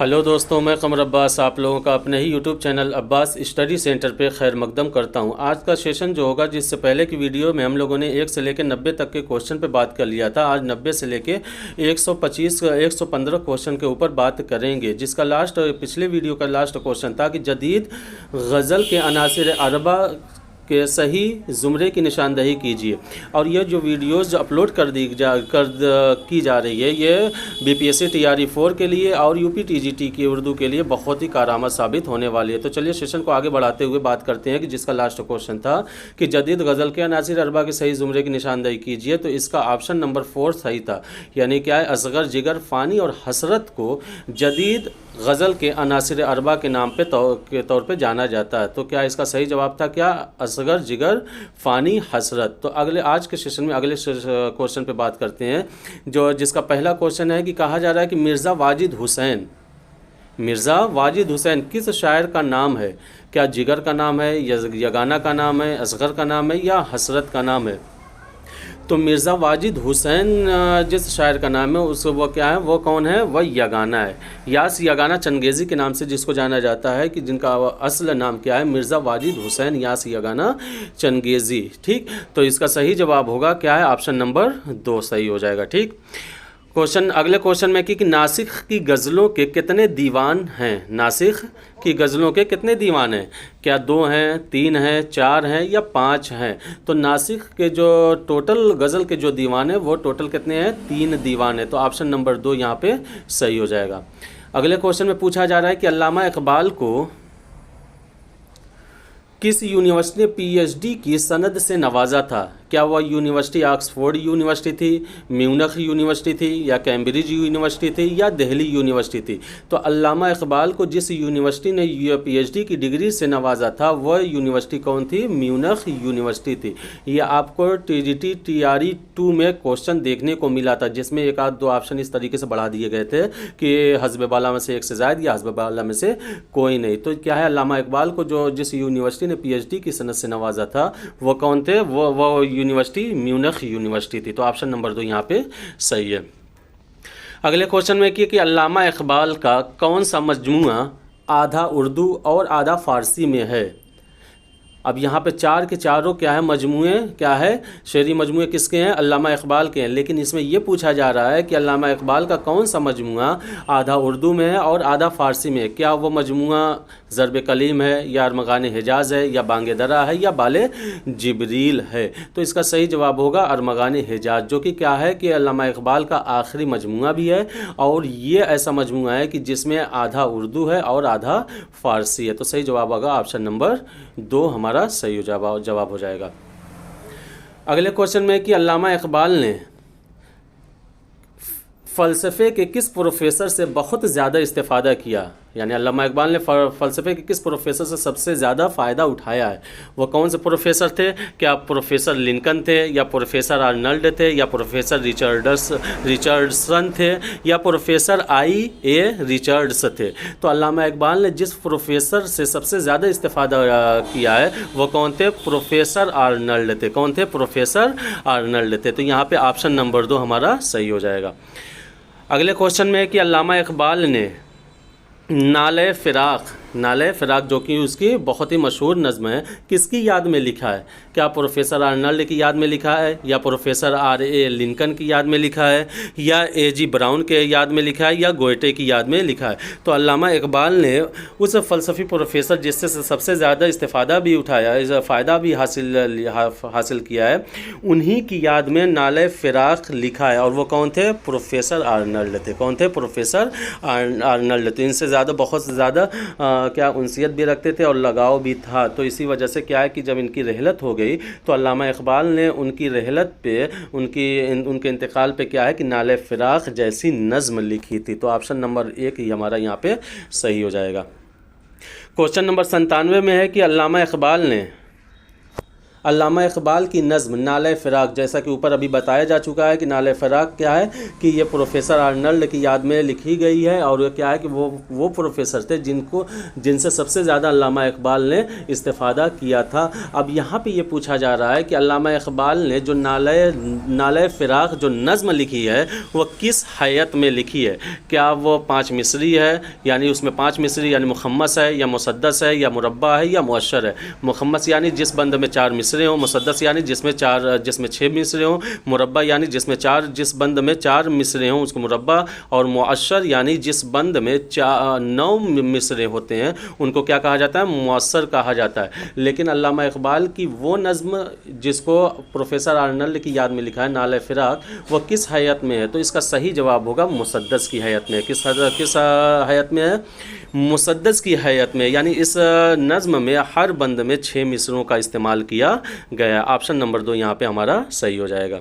Hello दोस्तों, मैं कमर अब्बास आप लोगों का अपने ही YouTube channel Abbas study centre पे खैर मकदम करता हूं। आज का सेशन जो होगा, जिससे पहले की वीडियो में हम लोगों ने 1 से लेकर 90 तक के क्वेश्चन पे बात कर लिया था। आज 90 से लेके 125 115 क्वेश्चन के ऊपर बात करेंगे, जिसका लास्ट पिछले वीडियो का लास्ट क्वेश्चन था कि जदीद गज़ल के अनासिर अरबा के सही ज़ुमरे की निशानदही कीजिए। और ये जो वीडियोज़ अपलोड की जा रही है, ये बीपीएससी टीआरई 4 के लिए और यूपी टीजीटी की उर्दू के लिए बहुत ही कारआमद साबित होने वाली है। तो चलिए सेशन को आगे बढ़ाते हुए बात करते हैं कि जिसका लास्ट क्वेश्चन था कि जदीद गज़ल के अनासिर अरबा के सही ज़ुमरे की निशानदही कीजिए। तो इसका ऑप्शन नंबर 4 सही था, यानी क्या है, असगर, जिगर, फ़ानी और हसरत को जदीद गज़ल के अनासिर अरबा के नाम पे तौर पे जाना जाता है। तो क्या इसका सही जवाब था, क्या असगर, जिगर, फ़ानी, हसरत। तो आज के सेशन में अगले क्वेश्चन पे बात करते हैं, जिसका पहला क्वेश्चन है कि कहा जा रहा है कि मिर्ज़ा वाजिद हुसैन किस शायर का नाम है। क्या जिगर का नाम है, यगाना का नाम है, असगर का नाम है या हसरत का नाम है। तो मिर्ज़ा वाजिद हुसैन जिस शायर का नाम है वो क्या है, वो कौन है, वह यगाना है। यास यगाना चंगेज़ी के नाम से जिसको जाना जाता है, कि जिनका असल नाम क्या है, मिर्ज़ा वाजिद हुसैन यास यगाना चंगेज़ी। ठीक, तो इसका सही जवाब होगा क्या है, ऑप्शन नंबर 2 सही हो जाएगा। ठीक, अगले क्वेश्चन में कि नासिख की गज़लों के कितने दीवान हैं। नासिख की गज़लों के कितने दीवान हैं, क्या 2 हैं, 3 हैं, 4 हैं या 5 हैं। तो नासिख के जो टोटल गज़ल के जो दीवान हैं वो टोटल कितने हैं, 3 दीवान हैं। तो ऑप्शन नंबर 2 यहाँ पे सही हो जाएगा। अगले क्वेश्चन में पूछा जा रहा है कि अल्लामा इकबाल को किस यूनिवर्सिटी ने पीएचडी की सनद से नवाजा था। क्या वह यूनिवर्सिटी ऑक्सफोर्ड यूनिवर्सिटी थी, म्यूनिख यूनिवर्सिटी थी या कैम्ब्रिज यूनिवर्सिटी थी या दिल्ली यूनिवर्सिटी थी। तो अल्लामा इकबाल को जिस यूनिवर्सिटी ने पीएचडी की डिग्री से नवाजा था वह यूनिवर्सिटी कौन थी, म्यूनिख यूनिवर्सिटी थी। ये आपको टीजीटी टीआरई 2 में क्वेश्चन देखने को मिला था, जिसमें एक आध 2 ऑप्शन इस तरीके से बढ़ा दिए गए थे कि हस्ब बाला में से एक से ज़ायद या हस्ब बाला में से कोई नहीं। तो क्या है, अल्लामा इकबाल को जिस यूनिवर्सिटी ने पीएचडी की सनद से नवाजा था वो कौन थे, वो यूनिवर्सिटी म्यूनिख यूनिवर्सिटी थी। तो ऑप्शन नंबर 2 यहाँ पे सही है। अगले क्वेश्चन में कि अल्लामा इकबाल का कौन सा मजमूआ आधा उर्दू और आधा फ़ारसी में है। अब यहाँ पे 4 के चारों क्या है, मजमूए क्या है, शेरी मजमूए किसके हैं, अल्लामा इकबाल के हैं। लेकिन इसमें ये पूछा जा रहा है कि अल्लामा इकबाल का कौन सा मजमूआ आधा उर्दू में है और आधा फ़ारसी में है। क्या वो मजमूआ ज़रब कलीम है या अरमगान हिजाज़ है या बांगे दरा है या बाले जिब्रील है। तो इसका सही जवाब होगा अरमगान हिजाज़, जो कि क्या है कि अल्लामा इकबाल का आखिरी मजमूआ भी है और ये ऐसा मजमूआ है कि जिसमें आधा उर्दू है और आधा फ़ारसी है। तो सही जवाब होगा ऑप्शन नंबर 2 हमारा सही जवाब हो जाएगा। अगले क्वेश्चन में कि अल्लामा इकबाल ने फ़लसफ़े के किस प्रोफेसर से बहुत ज़्यादा इस्तेफ़ादा किया, यानी अल्लामा इकबाल ने फ़लसफ़े के किस प्रोफेसर से सबसे ज़्यादा फ़ायदा उठाया है। वो कौन से प्रोफेसर थे, क्या प्रोफेसर लिंकन थे या प्रोफेसर आर्नल्ड थे या प्रोफेसर रिचर्डसन थे या प्रोफेसर IA रिचर्ड्स थे। तो अल्लामा इकबाल ने जिस प्रोफेसर से सबसे ज़्यादा इस्तेफ़ादा किया है वो कौन थे, प्रोफेसर आर्नल्ड थे। कौन थे, प्रोफेसर आर्नल्ड थे। तो यहाँ पे ऑप्शन नंबर 2 हमारा सही हो जाएगा। अगले क्वेश्चन में है कि अल्लामा इकबाल ने नाले फ़िराक़ जो कि उसकी बहुत ही मशहूर नज़्म है, किसकी याद में लिखा है। क्या प्रोफेसर आर्नल्ड की याद में लिखा है या प्रोफेसर RA लिंकन की याद में लिखा है या AG ब्राउन के याद में लिखा है या गोयटे की याद में लिखा है। तो अल्लामा इकबाल ने उस फ़लसफ़ी प्रोफेसर जिससे सबसे ज़्यादा इस्तेफ़ादा भी उठाया, फ़ायदा भी हासिल किया है, उन्हीं की याद में नाले फ़िराक़ लिखा है। और वो कौन थे, प्रोफेसर आर्नल्ड थे। कौन थे, प्रोफेसर आर्नल्ड थे। इनसे बहुत ज़्यादा क्या उनसियत भी रखते थे और लगाव भी था। तो इसी वजह से क्या है कि जब इनकी रहलत हो गई तो अल्लामा इकबाल ने उनकी रहलत पे उनके इंतकाल पे क्या है कि नाले फ़िराक़ जैसी नज़्म लिखी थी। तो ऑप्शन नंबर 1 ही हमारा यहाँ पे सही हो जाएगा। क्वेश्चन नंबर 97 में है कि अल्लामा इकबाल ने अल्लामा इकबाल की नज़्म नाले फ़िराक, जैसा कि ऊपर अभी बताया जा चुका है कि नाले फ़िराक क्या है कि ये प्रोफेसर आर्नल्ड की याद में लिखी गई है, और क्या है कि वो प्रोफेसर थे जिनसे सबसे ज़्यादा अल्लामा इकबाल ने इस्तिफ़ादा किया था। अब यहाँ पे ये पूछा जा रहा है कि अल्लामा इकबाल ने जो नाले फ़िराक जो नज़्म लिखी है वो किस हैयत में लिखी है। क्या वो 5 मिसरी है, यानी उसमें 5 मिसरी यानी मुखम्मस है या मुसद्दस है या मुरब्बा है या मुअश्शर है। मुखम्मस यानी जिस बंद में 4 मिसरे हों, मुसद्दस यानी जिसमें 6 मिसरे हों, मुरब्बा यानी जिस बंद में 4 मिसरे हों उसको मुरब्बा, और मुअश्शर यानी जिस बंद में 9 मिसरे होते हैं उनको क्या कहा जाता है, मुअश्शर कहा जाता है। लेकिन अल्लामा इकबाल की वो नज़्म जिसको प्रोफेसर आर्नल्ड की याद में लिखा है नाले फ़िराक, वो किस हैयत में है, तो इसका सही जवाब होगा मुसद्दस की हैयत में। किस हैयत में है, मुसद्दस की हैयत में, यानी इस नज़्म में हर बंद में 6 मिसरों का इस्तेमाल किया गया। ऑप्शन नंबर 2 यहाँ पे हमारा सही हो जाएगा।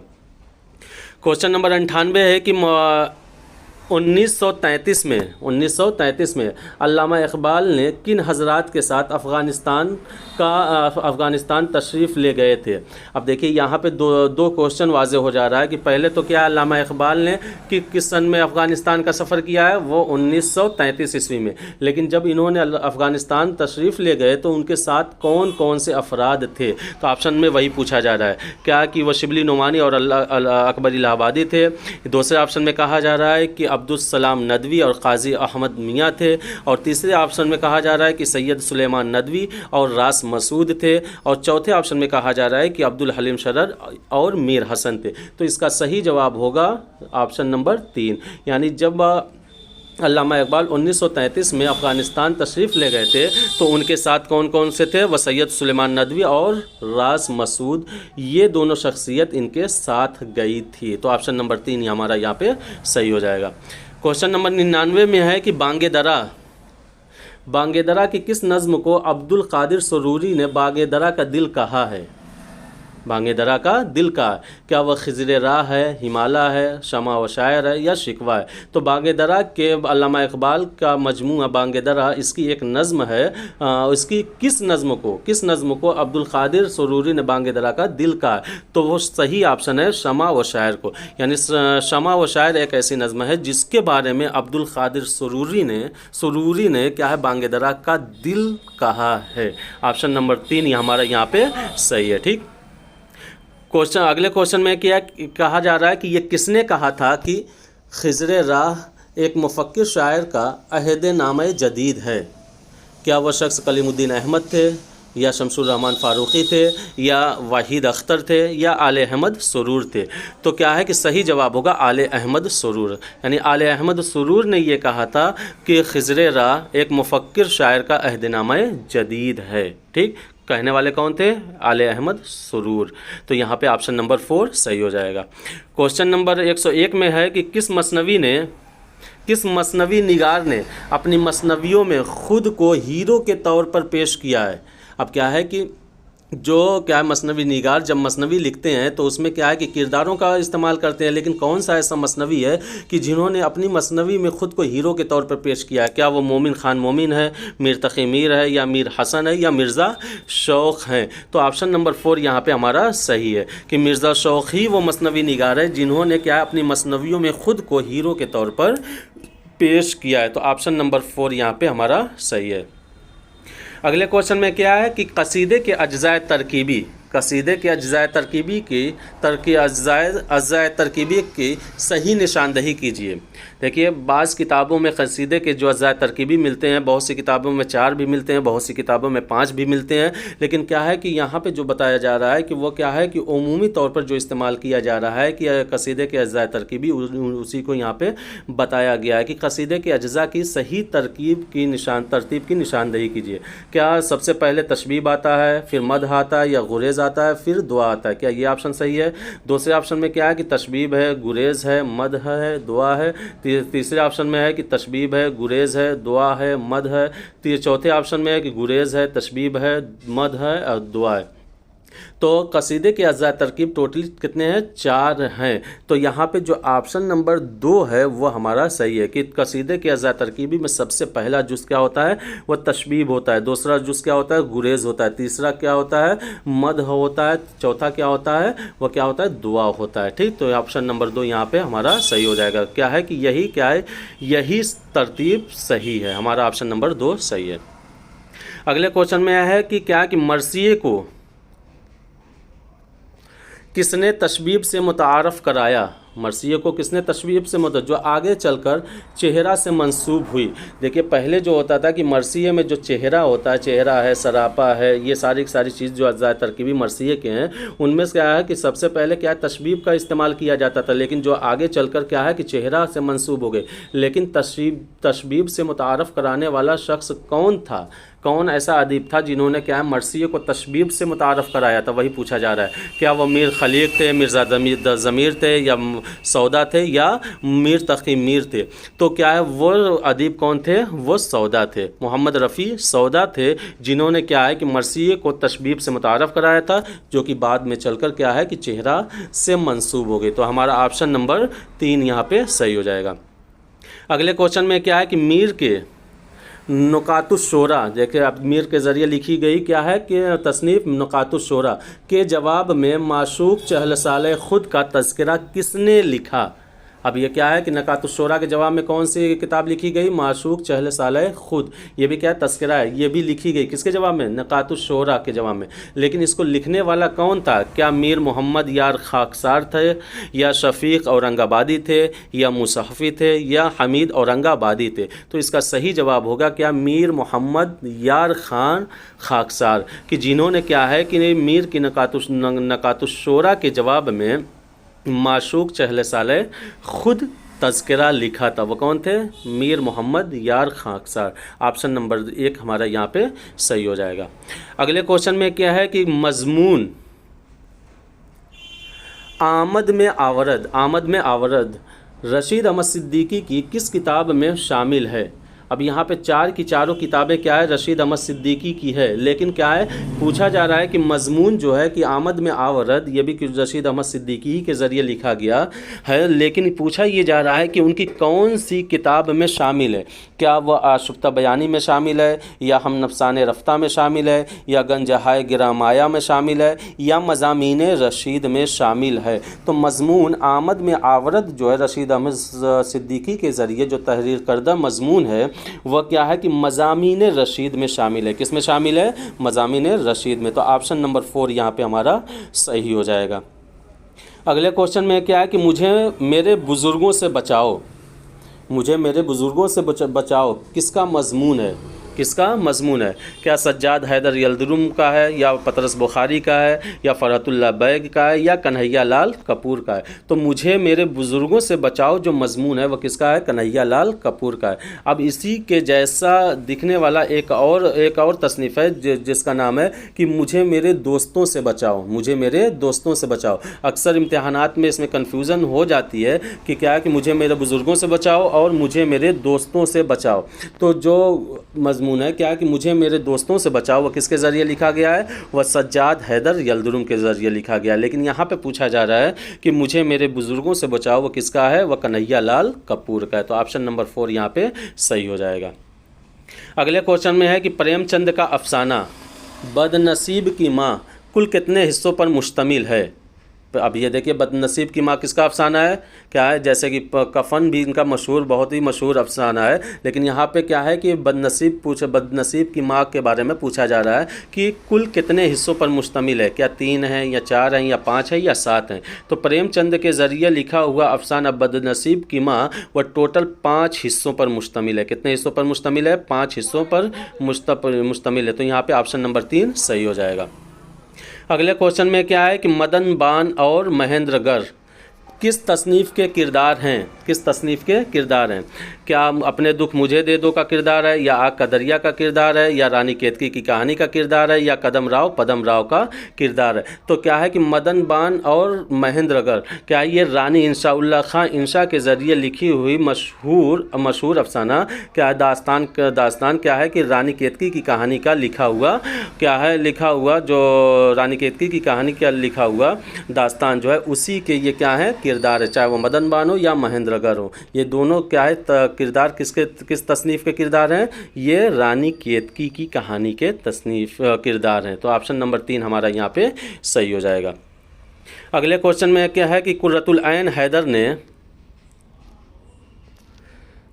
क्वेश्चन नंबर 98 है कि 1933 में अल्लामा इकबाल ने किन हज़रात के साथ अफ़गानिस्तान तशरीफ़ ले गए थे। अब देखिए यहाँ पे दो क्वेश्चन वाज़े हो जा रहा है कि पहले तो क्या अल्लामा इकबाल ने किस सन में अफ़गानिस्तान का सफ़र किया है, वो 1933 ईस्वी में। लेकिन जब इन्होंने अफ़गानिस्तान तशरीफ़ ले गए तो उनके साथ कौन कौन से अफराद थे, तो ऑप्शन में वही पूछा जा रहा है, क्या कि वह शिबली नुमानी और अकबर इलाहाबादी थे। दूसरे ऑप्शन में कहा जा रहा है कि अब्दुल सलाम नदवी और काजी अहमद मियाँ थे, और तीसरे ऑप्शन में कहा जा रहा है कि सैयद सुलेमान नदवी और रास मसूद थे, और चौथे ऑप्शन में कहा जा रहा है कि अब्दुल हलीम शरर और मीर हसन थे। तो इसका सही जवाब होगा ऑप्शन नंबर 3, यानी जब अल्लामा इकबाल 1933 में अफ़गानिस्तान तशरीफ़ ले गए थे तो उनके साथ कौन कौन से थे, वह सैयद सुलेमान नदवी और रास मसूद, ये दोनों शख्सियत इनके साथ गई थी। तो ऑप्शन नंबर 3 हमारा यहाँ पे सही हो जाएगा। क्वेश्चन नंबर 99 में है कि बांगे-दरा की किस नज़्म को अब्दुल कादिर सुरूरी ने बांगे-दरा का दिल कहा है। बांगे-दरा का दिल का, क्या वह खिज़र राह है, हिमालय है, शमा व शायर है या शिकवा है। तो बांगे-दरा के अल्लामा इकबाल का मजमूआ बांगे-दरा, इसकी एक नज़्म है। इसकी किस नज़्म को अब्दुल कादिर सुरूरी ने बांगे-दरा का दिल कहा है, तो वो सही ऑप्शन है शमा व शायर को। यानी शमा व शायर एक ऐसी नज़्म है जिसके बारे में अब्दुल कादिर सुरूरी ने क्या है, बांगे-दरा का दिल कहा है। ऑप्शन नंबर 3 हमारा यहाँ पे सही है। ठीक, अगले क्वेश्चन में क्या कहा जा रहा है कि ये किसने कहा था कि खिज़र राह एक मुफ़क्किर शायर का अहद-ए-नामे जदीद है। क्या वह शख्स कलीमुद्दीन अहमद थे या शमसुर रहमान फ़ारूक़ी थे या वाहिद अख्तर थे या आले अहमद सुरूर थे। तो क्या है कि सही जवाब होगा आले अहमद सुरूर, यानी आले अहमद सुरूर ने ये कहा था कि खिज़र राह एक मुफ़क्किर शायर का अहद-ए-नामे जदीद है। ठीक, कहने वाले कौन थे, आले अहमद सुरूर। तो यहाँ पे ऑप्शन नंबर 4 सही हो जाएगा। क्वेश्चन नंबर 101 में है कि किस मसनवी निगार ने अपनी मसनवियों में ख़ुद को हीरो के तौर पर पेश किया है। अब क्या है कि मसनवी निगार जब मसनवी लिखते हैं तो उसमें क्या है कि किरदारों का इस्तेमाल करते हैं, लेकिन कौन सा ऐसा मसनवी है कि जिन्होंने अपनी मसनवी में ख़ुद को हीरो के तौर पर पेश किया है। क्या वो मोमिन खान मोमिन है, मीर तक़ी मीर है या मीर हसन है या मिर्ज़ा शौक़ हैं। तो ऑप्शन नंबर 4 यहाँ पे हमारा सही है कि मिर्ज़ा शौक़ ही वो मसनवी निगार है जिन्होंने क्या है अपनी मसनवियों में ख़ुद को हीरो के तौर पर पेश किया है। तो ऑप्शन नंबर 4 यहाँ पे हमारा सही है। अगले क्वेश्चन में क्या है कि कसीदे के अज्ज़ाए तरकीबी की सही निशानदही कीजिए। देखिए, बाज़ किताबों में कसीदे के जो अज्ज़ाए तरकीबी मिलते हैं, बहुत सी किताबों में 4 भी मिलते हैं, बहुत सी किताबों में 5 भी मिलते हैं। लेकिन क्या है कि यहाँ पे जो बताया जा रहा है कि वो क्या है कि उमूमी तौर पर जो इस्तेमाल किया जा रहा है कि कसीदे के अज्ज़ाए तरकीबी, उसी को यहाँ पे बताया गया है कि कसीदे के अज्ज़ा की सही तरतीब की निशानदही कीजिए। क्या सबसे पहले तशबीब आता है, फिर मद आता है या गुरेज़ आता है, फिर दुआ आता है। क्या ये ऑप्शन सही है? दूसरे ऑप्शन में क्या है कि तशबीब है, गुरेज़ है, मद है, दुआ है। तीसरे ऑप्शन में है कि तशबीब है, गुरेज़ है, दुआ है, मद है। चौथे ऑप्शन में है कि गुरेज़ है, तशबीब है, मद है और दुआ है। तो कसीदे के अज़ा तरकीब टोटली कितने हैं? 4 हैं। तो यहाँ पे जो ऑप्शन नंबर 2 है वो हमारा सही है कि कसीदे के अज़ा तरकीबी में सबसे पहला जुज़ क्या होता है? वो तशबीब होता है। दूसरा जुज़ क्या होता है? गुरेज़ होता है। तीसरा क्या होता है? मदह होता है। चौथा क्या होता है? वो क्या होता है? दुआ होता है। ठीक, तो ऑप्शन नंबर 2 यहाँ पे हमारा सही हो जाएगा। क्या है कि यही क्या है? यही तरतीब सही है। हमारा ऑप्शन नंबर 2 सही है। अगले क्वेश्चन में है कि क्या कि मरसिए को किसने तशबीब से मुतारफ़ कराया? मरसिए को किसने तशबीब से जो आगे चलकर चेहरा से मंसूब हुई। देखिए पहले जो होता था कि मरसिए में जो चेहरा होता है, चेहरा है, सरापा है, ये सारी चीज़ जो अज़ा तरकीबी मरसिए के हैं उनमें से क्या है कि सबसे पहले क्या है तशबीब का इस्तेमाल किया जाता था, लेकिन जो आगे चलकर क्या है कि चेहरा से मंसूब हो गए। लेकिन तशबीब से मुतारफ़ कराने वाला शख्स कौन था? कौन ऐसा अदीब था जिन्होंने क्या है मरसिए को तशबीब से मुतारफ़ कराया था? वही पूछा जा रहा है। क्या वो मीर खलीक थे, मिर्ज़ा ज़मीर थे, या सौदा थे, या मीर तक़ी मीर थे? तो क्या है वो अदीब कौन थे? वो सौदा थे। मोहम्मद रफ़ी सौदा थे जिन्होंने क्या है कि मरसिए को तशबीब से मुतारफ़ कराया था, जो कि बाद में चलकर क्या है कि चेहरा से मंसूब हो गई। तो हमारा ऑप्शन नंबर 3 यहाँ पे सही हो जाएगा। अगले क्वेश्चन में क्या है कि मीर के नुकातुश्शोरा, देखिए अब मीर के ज़रिए लिखी गई क्या है कि तसनीफ़ नुकातुश्शोरा के जवाब में माशूक़ चहलसाले ख़ुद का तज़किरा किसने लिखा? अब ये क्या है कि नकातुश्शोरा के जवाब में कौन सी किताब लिखी गई? माशूक़ चहलसाले ख़ुद। ये भी क्या है? तज़किरा है। ये भी लिखी गई किसके जवाब में? नकातुश्शोरा के जवाब में। लेकिन इसको लिखने वाला कौन था? क्या मीर मोहम्मद यार खाकसार थे, या शफ़ीक़ औरंगाबादी थे, या मुसहफ़ी थे, या हमीद औरंगाबादी थे? तो इसका सही जवाब होगा क्या? मीर मोहम्मद यार ख़ान खाकसार, कि जिन्होंने क्या है कि मीर की नकातुश्शोरा के जवाब में माशूक़ चहलसाले ख़ुद तज़किरा लिखा था। वो कौन थे? मीर मोहम्मद यार खाकसार। ऑप्शन नंबर 1 हमारा यहाँ पे सही हो जाएगा। अगले क्वेश्चन में क्या है कि मज़मून आमद में आवरद रशीद अहमद सिद्दीकी की किस किताब में शामिल है? अब यहाँ पे 4 की चारों किताबें क्या है? रशीद अहमद सिद्दीकी की है। लेकिन क्या है पूछा जा रहा है कि मज़मून जो है कि आमद में आवरद, ये भी रशीद अहमद सिद्दीकी के ज़रिए लिखा गया है, लेकिन पूछा ये जा रहा है कि उनकी कौन सी किताब में शामिल है? क्या वह आशुफ्ता बयानी में शामिल है, या हम नफसान रफ्ता में शामिल है, या गंजहाए गिरामाया में शामिल है, या मज़ामीन रशीद में शामिल है? तो मज़मून आमद में आवरद जो है रशीद अहमद सिद्दीकी के ज़रिए जो तहरीर करदा मज़मून है वह क्या है कि मज़ामीन रशीद में शामिल है। किस में शामिल है? मज़ामीन रशीद में। तो ऑप्शन नंबर 4 यहाँ पे हमारा सही हो जाएगा। अगले क्वेश्चन में क्या है कि मुझे मेरे बुज़ुर्गों से बचाओ, मुझे मेरे बुज़ुर्गों से बचाओ किसका मज़मून है? किसका मज़मून है? क्या सज्जाद हैदर यल्दुरुम का है, या पतरस बुखारी का है, या फ़रहतुल्लाह बैग का है, या कन्हैया लाल कपूर का है? तो मुझे मेरे बुज़ुर्गों से बचाओ जो मज़मून है वह किसका है? कन्हैया लाल कपूर का है। अब इसी के जैसा दिखने वाला एक और तसनीफ़ है जिसका नाम है कि मुझे मेरे दोस्तों से बचाओ, मुझे मेरे दोस्तों से बचाओ। अक्सर इम्तिहानात में इसमें कन्फ्यूज़न हो जाती है कि क्या है कि मुझे मेरे बुज़ुर्गों से बचाओ और मुझे मेरे दोस्तों से बचाओ। तो जो मज़मून है क्या कि मुझे मेरे दोस्तों से बचाओ, वह किसके ज़रिए लिखा गया है? वह सज्जाद हैदर यल्दुरुम के ज़रिए लिखा गया है। लेकिन यहाँ पे पूछा जा रहा है कि मुझे मेरे बुज़ुर्गों से बचाओ, वह किसका है? वह कन्हैया लाल कपूर का है। तो ऑप्शन नंबर 4 यहाँ पे सही हो जाएगा। अगले क्वेश्चन में है कि प्रेमचंद का अफसाना बदनसीब की माँ कुल कितने हिस्सों पर मुश्तमिल है? अब ये देखिए बदनसीब की माँ किसका अफसाना है? क्या है? जैसे कि कफन भी इनका मशहूर, बहुत ही मशहूर अफसाना है, लेकिन यहाँ पे क्या है कि बदनसीब की माँ के बारे में पूछा जा रहा है कि कुल कितने हिस्सों पर मुश्तमिल है? क्या 3 हैं, या 4 हैं, या 5 हैं, या 7 हैं? तो प्रेमचंद के ज़रिए लिखा हुआ अफसाना बदनसीब की माँ वह टोटल 5 हिस्सों पर मुश्तमिल है। कितने हिस्सों पर मुश्तमिल है? 5 हिस्सों पर मुश्तमिल है। तो यहाँ पर ऑप्शन नंबर 3 सही हो जाएगा। अगले क्वेश्चन में क्या है कि मदन बान और महेंद्रगढ़ किस तसनीफ़ के किरदार हैं? किस तसनीफ़ के किरदार हैं? क्या अपने दुख मुझे दे दो का किरदार है, या आग का दरिया का किरदार है, या रानी केतकी की कहानी का किरदार है, या कदम राव पदम राव का किरदार है। तो क्या है कि मदन बान और महेंद्रगढ़ क्या ये रानी इंशाउल्लाह खां इंशा के ज़रिए लिखी हुई मशहूर अफसाना क्या दास्तान क्या है कि रानी केतकी की कहानी का लिखा हुआ जो रानी केतकी की कहानी का लिखा हुआ दास्तान जो है उसी के ये क्या है किरदार है, चाहे वो मदन बान हो या महेंद्रगढ़ हो। ये दोनों क्या है किरदार किस तसनीफ़ के किरदार हैं, ये रानी केतकी की कहानी के तसनीफ़ किरदार हैं। तो ऑप्शन नंबर 3 हमारा यहाँ पे सही हो जाएगा। अगले क्वेश्चन में क्या है कि कुर्रतुल ऐन हैदर ने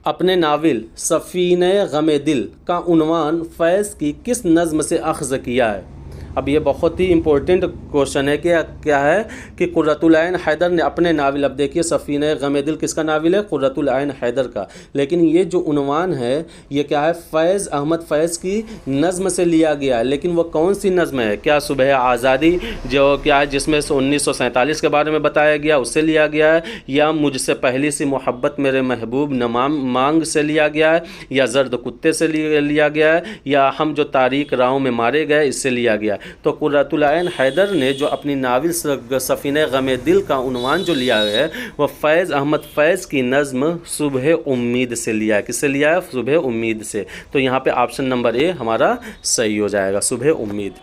अपने नावल सफ़ीने ग़मे दिल का उन्वान फैज़ की किस नज़्म से अख़ज़ किया है। अब ये बहुत ही इम्पोर्टेंट क्वेश्चन है कि क्या है कि कुर्रतुल ऐन हैदर ने अपने नावल, अब देखिए सफ़ीने ग़मे दिल किसका नावल है, कुर्रतुल ऐन हैदर का, लेकिन ये जो उन्वान है ये क्या है फैज़ अहमद फैज़ की नज़्म से लिया गया है। लेकिन वो कौन सी नज़्म है, क्या सुबह आज़ादी जो क्या है जिसमें 1947 के बारे में बताया गया उससे लिया गया है, या मुझसे पहली सी मोहब्बत मेरे महबूब नमाम मांग से लिया गया है, या जर्द कुत्ते से लिया गया है, या हम जो तारीक राहों में मारे गए इससे लिया गया है। तो कुर्रतुल ऐन हैदर ने जो अपनी नावल सफ़ीने ग़मे दिल का उन्वान जो लिया है वह फैज़ अहमद फैज़ की नज़्म सुबह उम्मीद से लिया है। किससे लिया है, सुबह उम्मीद से। तो यहाँ पे ऑप्शन नंबर ए हमारा सही हो जाएगा, सुबह उम्मीद।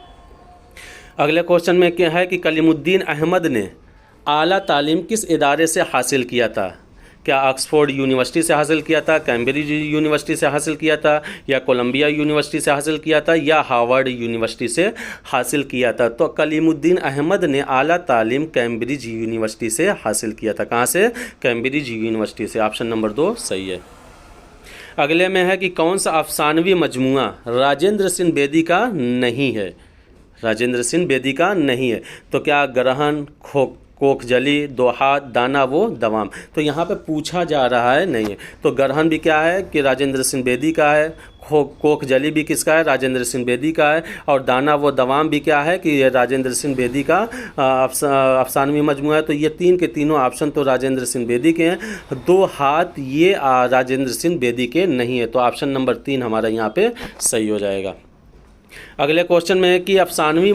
अगले क्वेश्चन में क्या है कि कलीमुद्दीन अहमद ने आला तालीम किस इदारे से हासिल किया था। क्या ऑक्सफोर्ड यूनिवर्सिटी से हासिल किया था, कैम्ब्रिज यूनिवर्सिटी से हासिल किया था, या कोलंबिया यूनिवर्सिटी से हासिल किया था, या हार्वर्ड यूनिवर्सिटी से हासिल किया था। तो कलीमुद्दीन अहमद ने आला तालीम कैम्ब्रिज यूनिवर्सिटी से हासिल किया था। कहाँ से, कैम्ब्रिज यूनिवर्सिटी से। ऑप्शन नंबर 2 सही है। अगले में है कि कौन सा अफसानवी मजमुआ राजेंद्र सिंह बेदी का नहीं है, राजेंद्र सिंह बेदी का नहीं है। तो क्या ग्रहण, कोखजली, दोहात, दाना वो दवाम। तो यहाँ पे पूछा जा रहा है नहीं है। तो ग्रहण भी क्या है कि राजेंद्र सिंह बेदी का है, कोखजली भी किसका है, राजेंद्र सिंह बेदी का है, और दाना वो दवाम भी क्या है कि ये राजेंद्र सिंह बेदी का अफसानवी मजमुआ है। तो ये तीन के तीनों ऑप्शन तो राजेंद्र सिंह बेदी के हैं। दो हाथ ये राजेंद्र सिंह बेदी के नहीं है। तो ऑप्शन नंबर 3 हमारा यहाँ पे सही हो जाएगा। अगले क्वेश्चन में है कि अफसानवी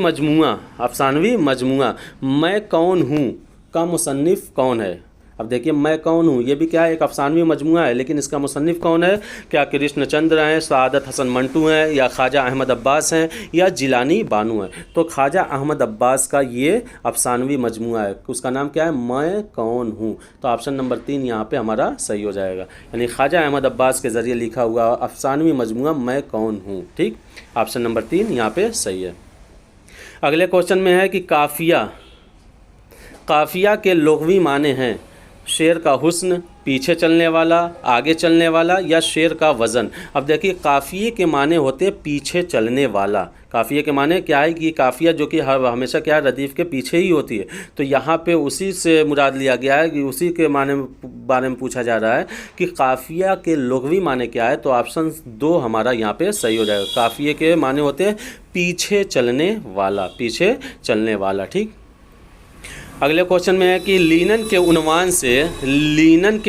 मजमुआ मैं कौन हूँ का मुसन्निफ़ कौन है। अब देखिए मैं कौन हूँ ये भी क्या है, एक अफसानवी मजमुआ है, लेकिन इसका मुसन्निफ़ कौन है। क्या कृष्णचंद्र हैं, सआदत हसन मंटू हैं, या ख्वाजा अहमद अब्बास हैं, या जिलानी बानू हैं। तो ख्वाजा अहमद अब्बास का ये अफसानवी मजमुआ है, उसका नाम क्या है, मैं कौन हूँ। तो ऑप्शन नंबर 3 यहाँ पे हमारा सही हो जाएगा, यानी ख्वाजा अहमद अब्बास के ज़रिए लिखा हुआ अफसानवी मजमुआ मैं कौन हूँ। ठीक, ऑप्शन नंबर 3 यहाँ पे सही है। अगले क्वेश्चन में है कि काफ़िया के लुग़वी माने हैं शेर का हुस्न, पीछे चलने वाला, आगे चलने वाला, या शेर का वज़न। अब देखिए काफ़िए के माने होते हैं पीछे चलने वाला। काफ़िए के माने क्या है कि काफ़िया जो कि हमेशा क्या है रदीफ़ के पीछे ही होती है। तो यहाँ पे उसी से मुराद लिया गया है कि उसी के बारे में पूछा जा रहा है कि काफ़िया के लुग़वी माने क्या है। तो ऑप्शन 2 हमारा यहाँ पे सही हो जाएगा। काफ़िए के माने होते हैं पीछे चलने वाला, पीछे चलने वाला। ठीक, अगले क्वेश्चन में है कि लीनन के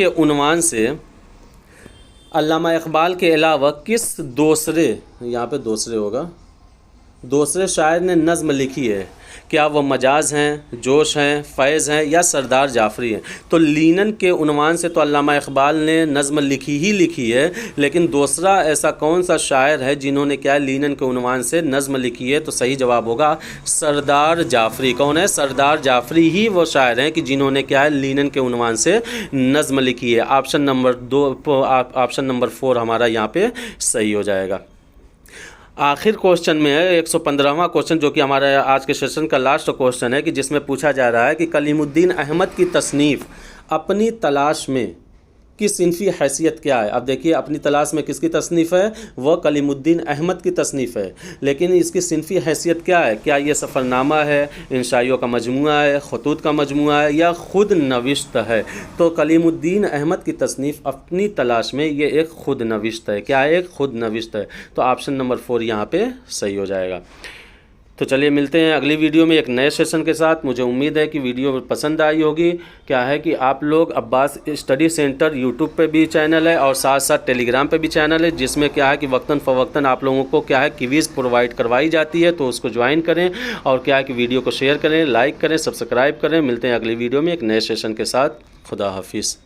उन्वान से अल्लामा इकबाल के अलावा किस दूसरे, यहाँ पे दूसरे होगा, दूसरे शायर ने नज़्म लिखी है। क्या वो मजाज हैं, जोश हैं, फैज़ हैं, या सरदार जाफरी हैं। तो लीनन के उन्वान से तो अल्लामा इकबाल ने नज़्म लिखी है, लेकिन दूसरा ऐसा कौन सा शायर है जिन्होंने क्या लीनन के उन्वान से नज़्म लिखी है। तो सही जवाब होगा सरदार जाफरी। कौन है, सरदार जाफरी ही वो शायर हैं कि जिन्होंने क्या है लीनन के उन्वान से नज़्म लिखी है। ऑप्शन नंबर 4 हमारा यहाँ पे सही हो जाएगा। आखिर क्वेश्चन में है 115वां क्वेश्चन, जो कि हमारा आज के सेशन का लास्ट क्वेश्चन है, कि जिसमें पूछा जा रहा है कि कलीमुद्दीन अहमद की तसनीफ़ अपनी तलाश में की सिनफ़ी हैसियत क्या है। अब देखिए अपनी तलाश में किसकी तसनीफ़ है, वह कलीमुद्दीन अहमद की तसनीफ़ है, लेकिन इसकी सिनफ़ी हैसियत क्या है। क्या ये सफ़रनामा है, इंशाइयों का मजमुआ है, खतूत का मजमुआ है, या ख़ुद नविश्त है। तो कलीमुद्दीन अहमद की तसनीफ़ अपनी तलाश में ये एक ख़ुद नविश्त है। क्या है, एक ख़ुद नविश्त है। तो ऑप्शन नंबर 4 यहाँ पे सही हो जाएगा। तो चलिए मिलते हैं अगली वीडियो में एक नए सेशन के साथ। मुझे उम्मीद है कि वीडियो पसंद आई होगी। क्या है कि आप लोग अब्बास स्टडी सेंटर यूट्यूब पे भी चैनल है और साथ साथ टेलीग्राम पे भी चैनल है, जिसमें क्या है कि वक्तन फ़वक्तन आप लोगों को क्या है क्विज़ प्रोवाइड करवाई जाती है। तो उसको ज्वाइन करें और क्या है कि वीडियो को शेयर करें, लाइक करें, सब्सक्राइब करें। मिलते हैं अगली वीडियो में एक नए सेशन के साथ। खुदा हाफिज़।